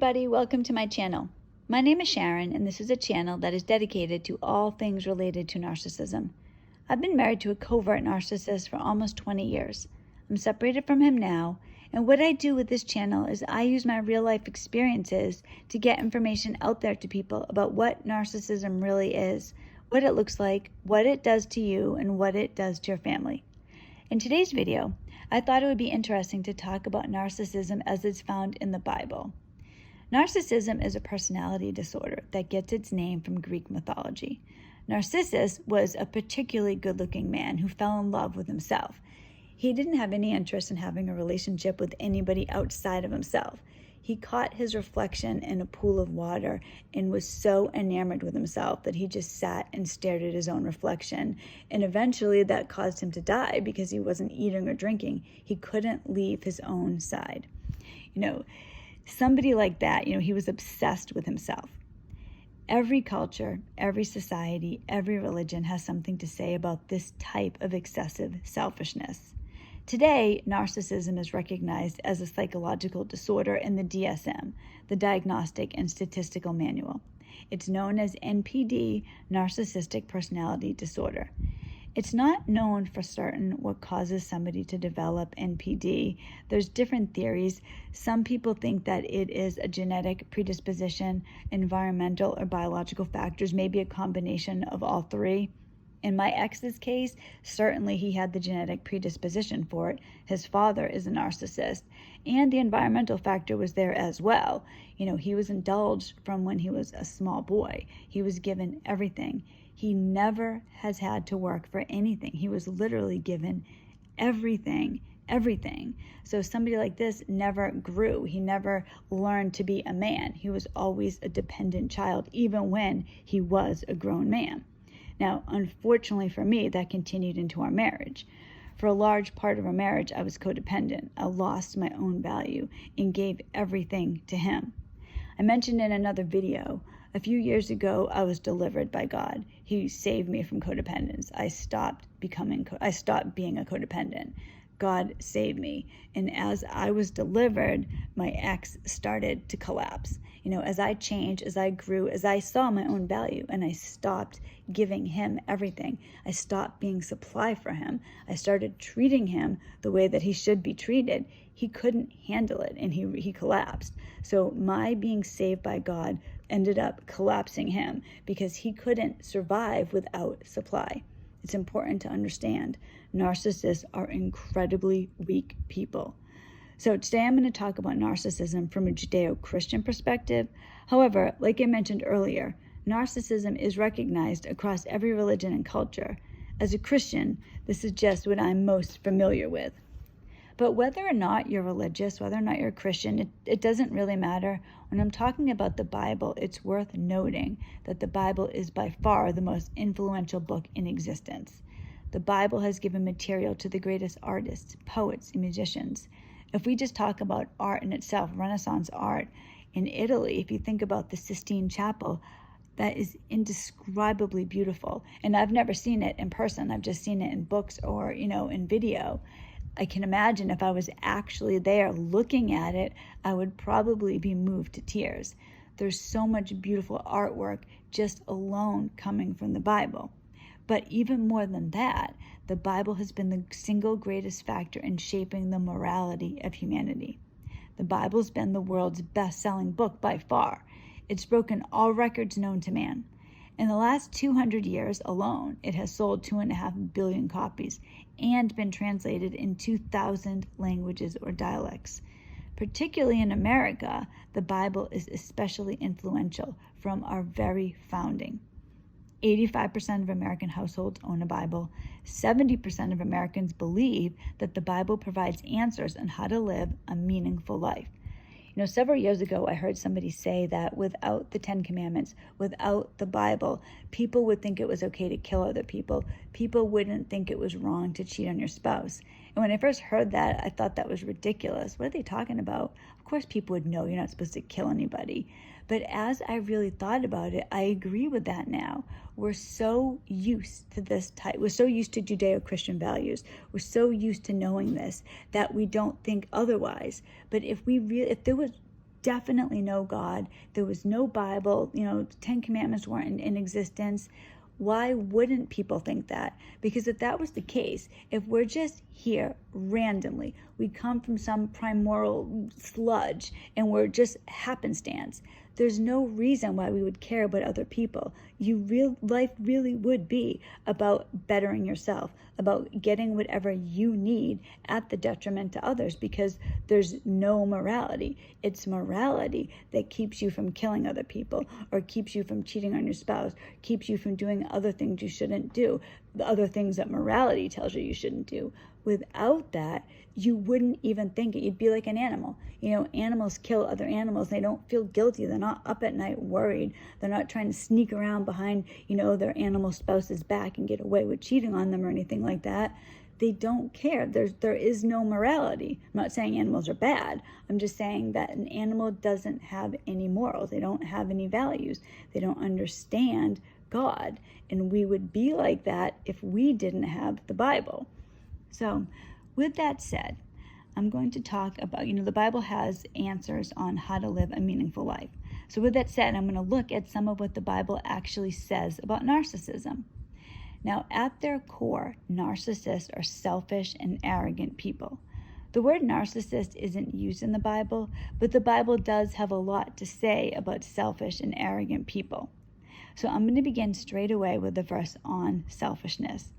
everybody, welcome to my channel. My name is Sharon and this is a channel that is dedicated to all things related to narcissism. I've been married to a covert narcissist for almost 20 years. I'm separated from him now, and what I do with this channel is I use my real life experiences to get information out there to people about what narcissism really is, what it looks like, what it does to you, and what it does to your family. In today's video, I thought it would be interesting to talk about narcissism as it's found in the Bible. Narcissism is a personality disorder that gets its name from Greek mythology. Narcissus was a particularly good-looking man who fell in love with himself. He didn't have any interest in having a relationship with anybody outside of himself. He caught his reflection in a pool of water and was so enamored with himself that he just sat and stared at his own reflection. And eventually that caused him to die because he wasn't eating or drinking. He couldn't leave his own side. Somebody like that, he was obsessed with himself. Every culture, every society, every religion has something to say about this type of excessive selfishness. Today, narcissism is recognized as a psychological disorder in the DSM, the Diagnostic and Statistical Manual. It's known as NPD, Narcissistic Personality Disorder. It's not known for certain what causes somebody to develop NPD. There's different theories. Some people think that it is a genetic predisposition, environmental or biological factors, maybe a combination of all three. In my ex's case, certainly he had the genetic predisposition for it. His father is a narcissist, and the environmental factor was there as well. He was indulged from when he was a small boy. He was given everything. He never has had to work for anything. He was literally given everything. So somebody like this never grew. He never learned to be a man. He was always a dependent child, even when he was a grown man. Now, unfortunately for me, that continued into our marriage. For a large part of our marriage, I was codependent. I lost my own value and gave everything to him. I mentioned in another video, a few years ago, I was delivered by God. He saved me from codependence. I stopped being a codependent. God saved me. And as I was delivered, my ex started to collapse. As I changed, as I grew, as I saw my own value and I stopped giving him everything, I stopped being supply for him. I started treating him the way that he should be treated. He couldn't handle it and he collapsed. So my being saved by God ended up collapsing him because he couldn't survive without supply. It's important to understand narcissists are incredibly weak people. So today I'm going to talk about narcissism from a Judeo-Christian perspective. However, like I mentioned earlier, narcissism is recognized across every religion and culture. As a Christian, this is just what I'm most familiar with. But whether or not you're religious, whether or not you're a Christian, it doesn't really matter. When I'm talking about the Bible, it's worth noting that the Bible is by far the most influential book in existence. The Bible has given material to the greatest artists, poets, and musicians. If we just talk about art in itself, Renaissance art in Italy, if you think about the Sistine Chapel, that is indescribably beautiful. And I've never seen it in person. I've just seen it in books or, in video. I can imagine if I was actually there looking at it, I would probably be moved to tears. There's so much beautiful artwork just alone coming from the Bible. But even more than that, the Bible has been the single greatest factor in shaping the morality of humanity. The Bible's been the world's best-selling book by far. It's broken all records known to man. In the last 200 years alone, it has sold 2.5 billion copies and been translated in 2,000 languages or dialects. Particularly in America, the Bible is especially influential from our very founding. 85% of American households own a Bible. 70% of Americans believe that the Bible provides answers on how to live a meaningful life. Several years ago, I heard somebody say that without the 10 Commandments, without the Bible, people would think it was okay to kill other people. People wouldn't think it was wrong to cheat on your spouse. And when I first heard that, I thought that was ridiculous. What are they talking about? Of course, people would know you're not supposed to kill anybody. But as I really thought about it, I agree with that now. We're so used to this type. We're so used to Judeo-Christian values. We're so used to knowing this that we don't think otherwise. But if there was definitely no God. There was no Bible. The Ten Commandments weren't in existence. Why wouldn't people think that? Because if that was the case, if we're just here randomly, we come from some primordial sludge and we're just happenstance, there's no reason why we would care about other people. Life really would be about bettering yourself, about getting whatever you need at the detriment to others, because there's no morality. It's morality that keeps you from killing other people, or keeps you from cheating on your spouse, keeps you from doing other things you shouldn't do, the other things that morality tells you shouldn't do. Without that, you wouldn't even think it. You'd be like an animal. Animals kill other animals. They don't feel guilty. They're not up at night worried. They're not trying to sneak around behind, their animal spouse's back and get away with cheating on them or anything like that. They don't care. There is no morality. I'm not saying animals are bad. I'm just saying that an animal doesn't have any morals. They don't have any values. They don't understand God. And we would be like that if we didn't have the Bible. So with that said, I'm going to talk about, the Bible has answers on how to live a meaningful life. So with that said, I'm going to look at some of what the Bible actually says about narcissism. Now, at their core, narcissists are selfish and arrogant people. The word narcissist isn't used in the Bible, but the Bible does have a lot to say about selfish and arrogant people. So I'm going to begin straight away with the verse on selfishness.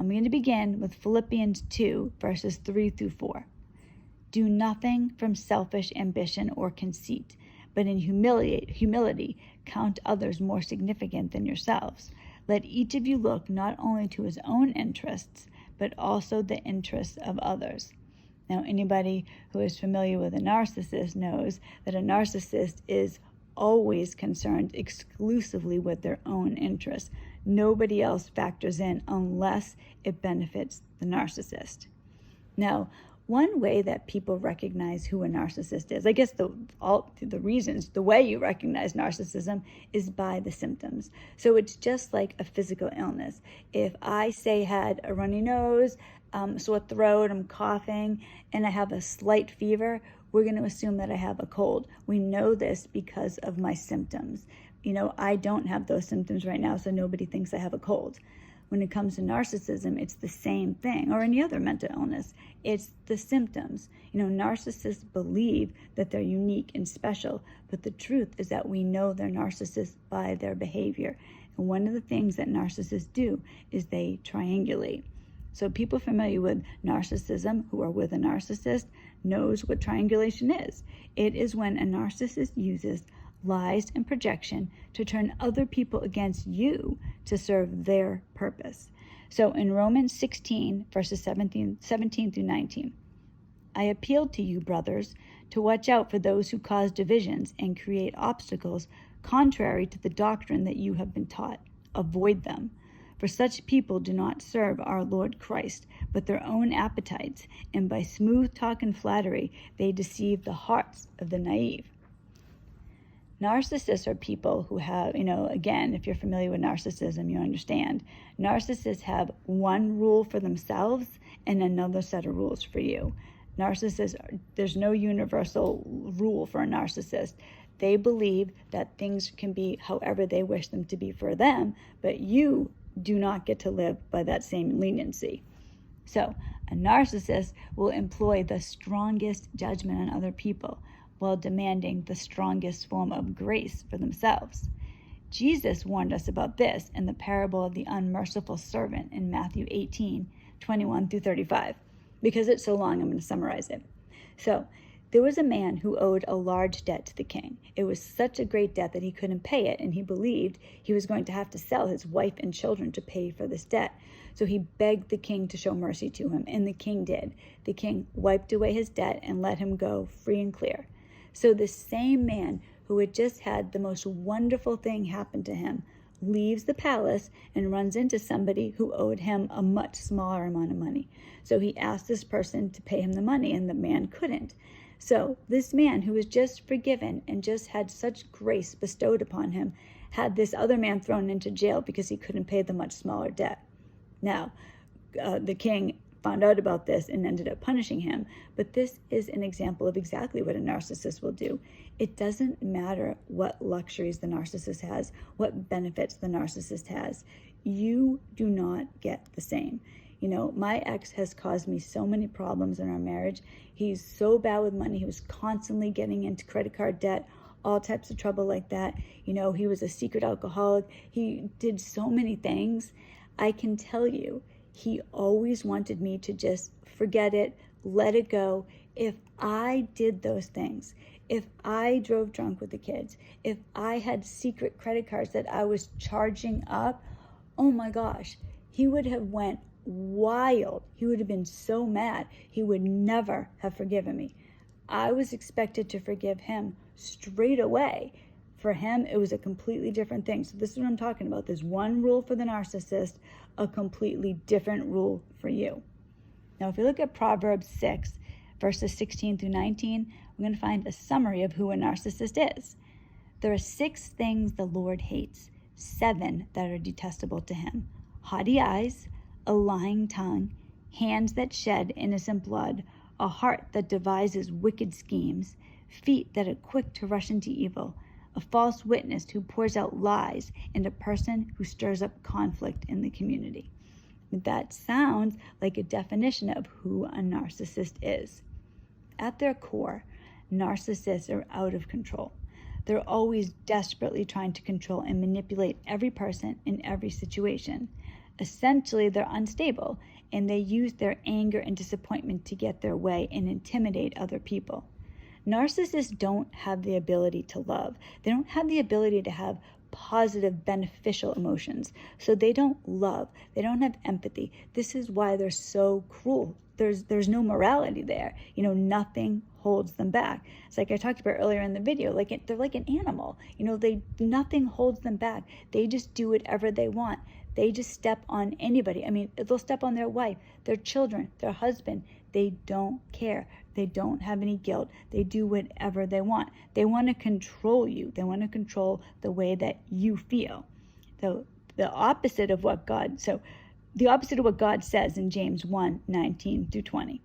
I'm going to begin with Philippians 2, verses 3 through 4. Do nothing from selfish ambition or conceit, but in humility count others more significant than yourselves. Let each of you look not only to his own interests, but also the interests of others. Now, anybody who is familiar with a narcissist knows that a narcissist is always concerned exclusively with their own interests. Nobody else factors in unless it benefits the narcissist. Now, one way that people recognize who a narcissist is, I guess the way you recognize narcissism is by the symptoms. So it's just like a physical illness. If I say had a runny nose, sore throat, I'm coughing, and I have a slight fever, we're going to assume that I have a cold. We know this because of my symptoms. I don't have those symptoms right now, so nobody thinks I have a cold. When it comes to narcissism, it's the same thing, or any other mental illness. It's the symptoms. Narcissists believe that they're unique and special, but the truth is that we know they're narcissists by their behavior. And one of the things that narcissists do is they triangulate. So people familiar with narcissism who are with a narcissist knows what triangulation is. It is when a narcissist uses lies and projection to turn other people against you to serve their purpose. So in Romans 16, verses 17 through 19, I appeal to you, brothers, to watch out for those who cause divisions and create obstacles contrary to the doctrine that you have been taught. Avoid them. For such people do not serve our Lord Christ, but their own appetites, and by smooth talk and flattery, they deceive the hearts of the naive. Narcissists are people who have, again, if you're familiar with narcissism, you understand. Narcissists have one rule for themselves and another set of rules for you. There's no universal rule for a narcissist. They believe that things can be however they wish them to be for them, but you do not get to live by that same leniency. So a narcissist will employ the strongest judgment on other people while demanding the strongest form of grace for themselves. Jesus warned us about this in the parable of the unmerciful servant in Matthew 18, 21 through 35. Because it's so long, I'm going to summarize it. So, there was a man who owed a large debt to the king. It was such a great debt that he couldn't pay it, and he believed he was going to have to sell his wife and children to pay for this debt. So he begged the king to show mercy to him, and the king did. The king wiped away his debt and let him go free and clear. So the same man who had just had the most wonderful thing happen to him leaves the palace and runs into somebody who owed him a much smaller amount of money. So he asked this person to pay him the money, and the man couldn't. So this man who was just forgiven and just had such grace bestowed upon him had this other man thrown into jail because he couldn't pay the much smaller debt. Now, the king found out about this and ended up punishing him. But this is an example of exactly what a narcissist will do. It doesn't matter what luxuries the narcissist has, what benefits the narcissist has. You do not get the same. You know, my ex has caused me so many problems in our marriage. He's so bad with money. He was constantly getting into credit card debt, all types of trouble like that. You know, he was a secret alcoholic. He did so many things. I can tell you, he always wanted me to just forget it, let it go. If I did those things, if I drove drunk with the kids, if I had secret credit cards that I was charging up, oh my gosh, he would have went wild. He would have been so mad. He would never have forgiven me. I was expected to forgive him straight away. For him, it was a completely different thing. So this is what I'm talking about. There's one rule for the narcissist, a completely different rule for you. Now, if you look at Proverbs 6, verses 16 through 19, we're going to find a summary of who a narcissist is. There are 6 things the Lord hates, 7 that are detestable to him: haughty eyes, a lying tongue, hands that shed innocent blood, a heart that devises wicked schemes, feet that are quick to rush into evil, a false witness who pours out lies, and a person who stirs up conflict in the community. That sounds like a definition of who a narcissist is. At their core, narcissists are out of control. They're always desperately trying to control and manipulate every person in every situation. Essentially, they're unstable, and they use their anger and disappointment to get their way and intimidate other people. Narcissists don't have the ability to love. They don't have the ability to have positive, beneficial emotions. So they don't love. They don't have empathy. This is why they're so cruel. There's no morality there. You know, nothing holds them back. It's like I talked about earlier in the video, they're like an animal. You know, nothing holds them back. They just do whatever they want. They just step on anybody. I mean, they'll step on their wife, their children, their husband. They don't care. They don't have any guilt. They do whatever they want. They want to control you. They want to control the way that you feel. So the opposite of what God says in James 1:19-20.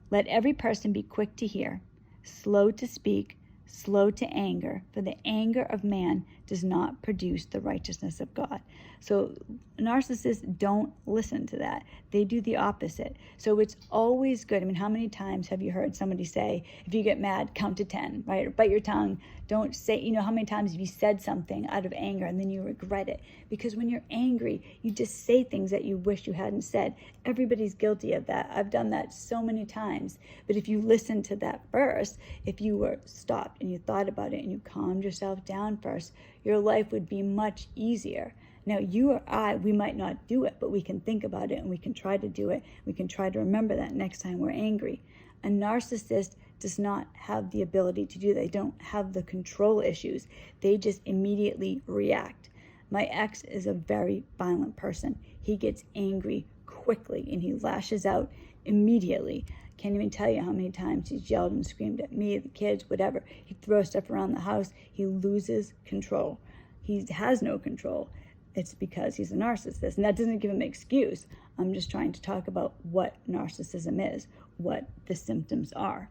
Let every person be quick to hear, slow to speak, slow to anger, for the anger of man does not produce the righteousness of God. So narcissists don't listen to that. They do the opposite. So it's always good. I mean, how many times have you heard somebody say, if you get mad, count to 10, right? Or bite your tongue. Don't say, you know, how many times have you said something out of anger and then you regret it? Because when you're angry, you just say things that you wish you hadn't said. Everybody's guilty of that. I've done that so many times. But if you listen to that first, if you were stopped and you thought about it and you calmed yourself down first, your life would be much easier. Now, you or I, we might not do it, but we can think about it and we can try to do it. We can try to remember that next time we're angry. A narcissist does not have the ability to do that. They don't have the control issues. They just immediately react. My ex is a very violent person. He gets angry quickly and he lashes out immediately. Can't even tell you how many times he's yelled and screamed at me, the kids, whatever. He throws stuff around the house. He loses control. He has no control. It's because he's a narcissist. And that doesn't give him an excuse. I'm just trying to talk about what narcissism is, what the symptoms are.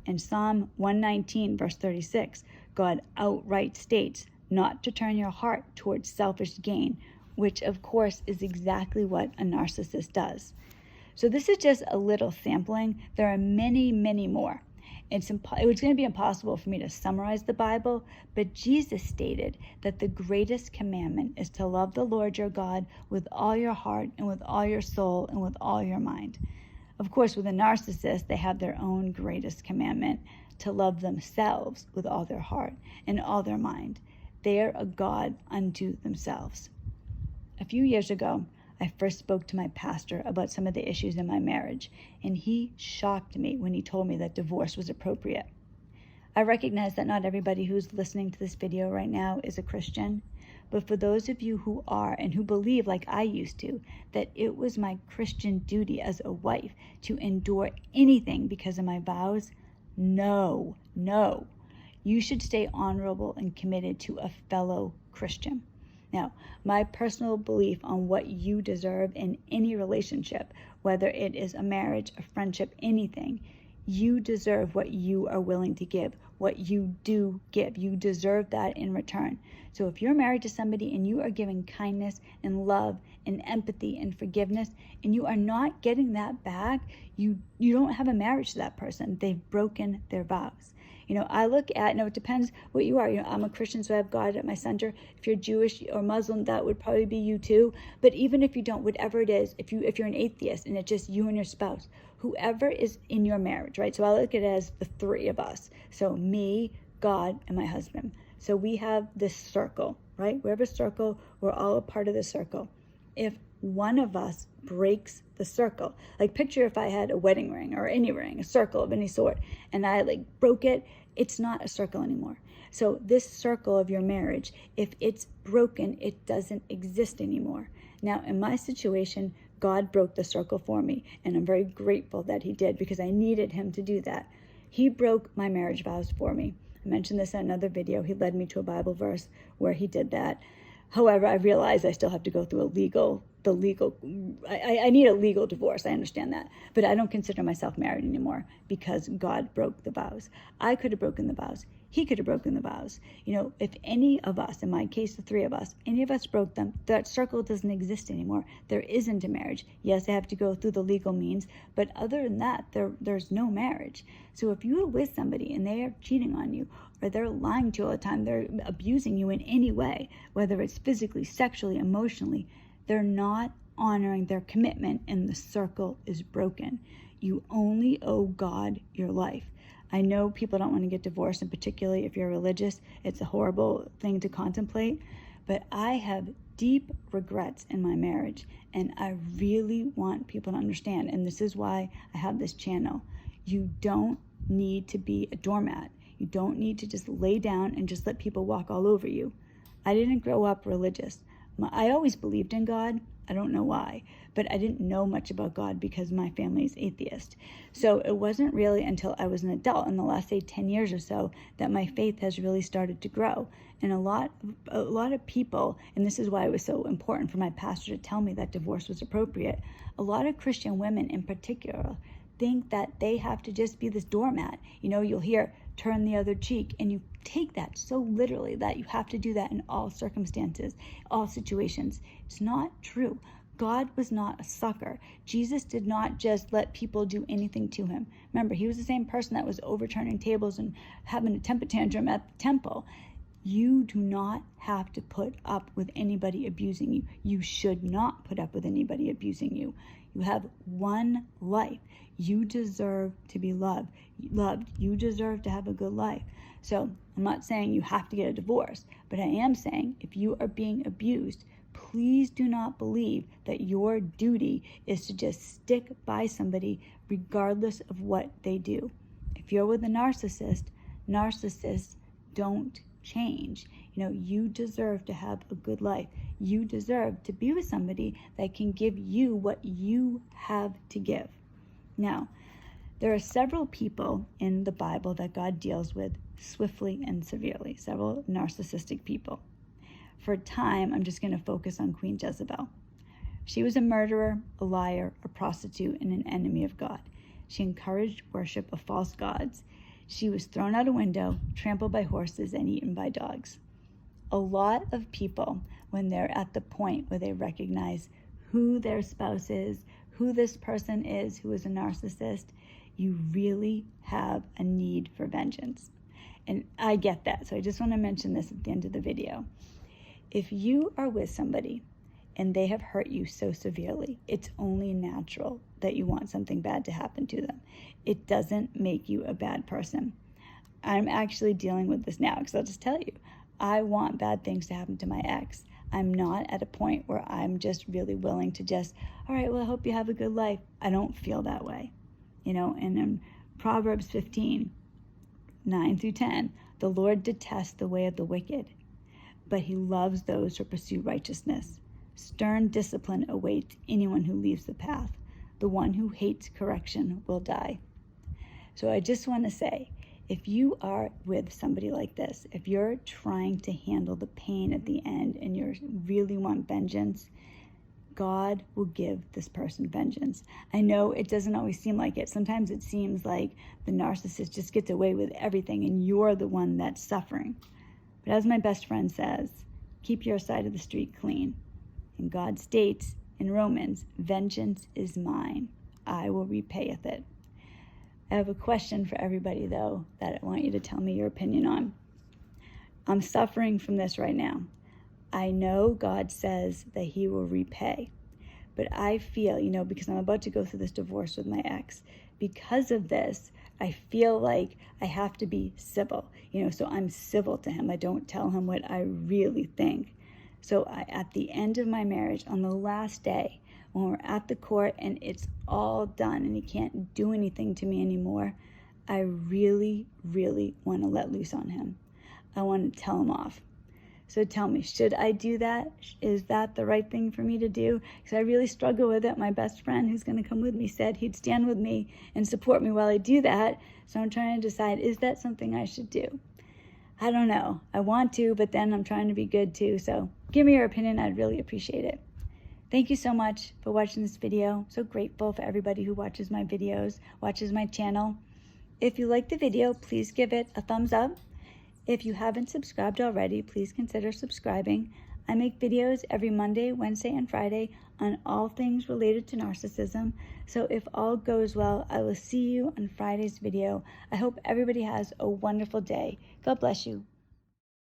In Psalm 119, verse 36, God outright states not to turn your heart towards selfish gain, which of course is exactly what a narcissist does. So this is just a little sampling. There are many, many more. It was going to be impossible for me to summarize the Bible, but Jesus stated that the greatest commandment is to love the Lord your God with all your heart and with all your soul and with all your mind. Of course, with a narcissist, they have their own greatest commandment, to love themselves with all their heart and all their mind. They are a God unto themselves. A few years ago, I first spoke to my pastor about some of the issues in my marriage, and he shocked me when he told me that divorce was appropriate. I recognize that not everybody who's listening to this video right now is a Christian, but for those of you who are and who believe, like I used to, that it was my Christian duty as a wife to endure anything because of my vows, no. You should stay honorable and committed to a fellow Christian. Now, my personal belief on what you deserve in any relationship, whether it is a marriage, a friendship, anything, you deserve what you are willing to give, what you do give. You deserve that in return. So if you're married to somebody and you are giving kindness and love and empathy and forgiveness, and you are not getting that back, you don't have a marriage to that person. They've broken their vows. I look at, it depends what you are. I'm a Christian, so I have God at my center. If you're Jewish or Muslim, that would probably be you too. But even if you don't, whatever it is, if you're an atheist and it's just you and your spouse, whoever is in your marriage, right? So I look at it as the three of us. So me, God, and my husband. So we have this circle, right? We have a circle. We're all a part of the circle. If one of us breaks the circle, like picture if I had a wedding ring or any ring, a circle of any sort, and I broke it, it's not a circle anymore. So this circle of your marriage, if it's broken, it doesn't exist anymore. Now, in my situation, God broke the circle for me, and I'm very grateful that he did, because I needed him to do that. He broke my marriage vows for me. I mentioned this in another video. He led me to a Bible verse where he did that. However, I realize I still have to go through I need a legal divorce. I understand that. But I don't consider myself married anymore because God broke the vows. I could have broken the vows. He could have broken the vows. If any of us, in my case, the three of us, any of us broke them, that circle doesn't exist anymore. There isn't a marriage. Yes, I have to go through the legal means, but other than that, there's no marriage. So if you are with somebody and they are cheating on you, or they're lying to you all the time, they're abusing you in any way, whether it's physically, sexually, emotionally, they're not honoring their commitment, and the circle is broken. You only owe God your life. I know people don't want to get divorced, and particularly if you're religious, it's a horrible thing to contemplate, but I have deep regrets in my marriage, and I really want people to understand, and this is why I have this channel. You don't need to be a doormat. You don't need to just lay down and just let people walk all over you. I didn't grow up religious. I always believed in God. I don't know why, but I didn't know much about God because my family is atheist. So it wasn't really until I was an adult in the last, 10 years or so that my faith has really started to grow. And a lot of people, and this is why it was so important for my pastor to tell me that divorce was appropriate, a lot of Christian women in particular think that they have to just be this doormat. You'll hear, turn the other cheek, and you take that so literally that you have to do that in all circumstances, all situations. It's not true. God was not a sucker. Jesus did not just let people do anything to him. Remember, he was the same person that was overturning tables and having a temper tantrum at the temple. You do not have to put up with anybody abusing you. You should not put up with anybody abusing you. You have one life. You deserve to be loved. You deserve to have a good life. So I'm not saying you have to get a divorce, but I am saying if you are being abused, please do not believe that your duty is to just stick by somebody regardless of what they do. If you're with a narcissist, narcissists don't change. You deserve to have a good life. You deserve to be with somebody that can give you what you have to give. Now, there are several people in the Bible that God deals with swiftly and severely, several narcissistic people. For a time, I'm just going to focus on Queen Jezebel. She was a murderer, a liar, a prostitute, and an enemy of God. She encouraged worship of false gods. She was thrown out a window, trampled by horses, and eaten by dogs. A lot of people, when they're at the point where they recognize who their spouse is, who this person is who is a narcissist, you really have a need for vengeance. And I get that, so I just want to mention this at the end of the video. If you are with somebody and they have hurt you so severely, it's only natural that you want something bad to happen to them. It doesn't make you a bad person. I'm actually dealing with this now, because I'll just tell you, I want bad things to happen to my ex. I'm not at a point where I'm just really willing to just, all right, well, I hope you have a good life. I don't feel that way. And in Proverbs 15, 9 through 10, the Lord detests the way of the wicked, but he loves those who pursue righteousness. Stern discipline awaits anyone who leaves the path. The one who hates correction will die. So I just want to say, If you are with somebody like this, if you're trying to handle the pain at the end and you really want vengeance, God will give this person vengeance. I know it doesn't always seem like it. Sometimes it seems like the narcissist just gets away with everything and you're the one that's suffering. But as my best friend says, keep your side of the street clean. And God states in Romans, vengeance is mine. I will repayeth it. I have a question for everybody, though, that I want you to tell me your opinion on. I'm suffering from this right now. I know God says that he will repay, but I feel, because I'm about to go through this divorce with my ex, because of this, I feel like I have to be civil, so I'm civil to him. I don't tell him what I really think. So at the end of my marriage, on the last day, when we're at the court and it's all done and he can't do anything to me anymore, I really, really want to let loose on him. I want to tell him off. So tell me, should I do that? Is that the right thing for me to do? Because I really struggle with it. My best friend who's going to come with me said he'd stand with me and support me while I do that. So I'm trying to decide, is that something I should do? I don't know. I want to, but then I'm trying to be good too. So give me your opinion. I'd really appreciate it. Thank you so much for watching this video. I'm so grateful for everybody who watches my videos, watches my channel. If you like the video, please give it a thumbs up. If you haven't subscribed already, please consider subscribing. I make videos every Monday, Wednesday, and Friday on all things related to narcissism. So if all goes well, I will see you on Friday's video. I hope everybody has a wonderful day. God bless you.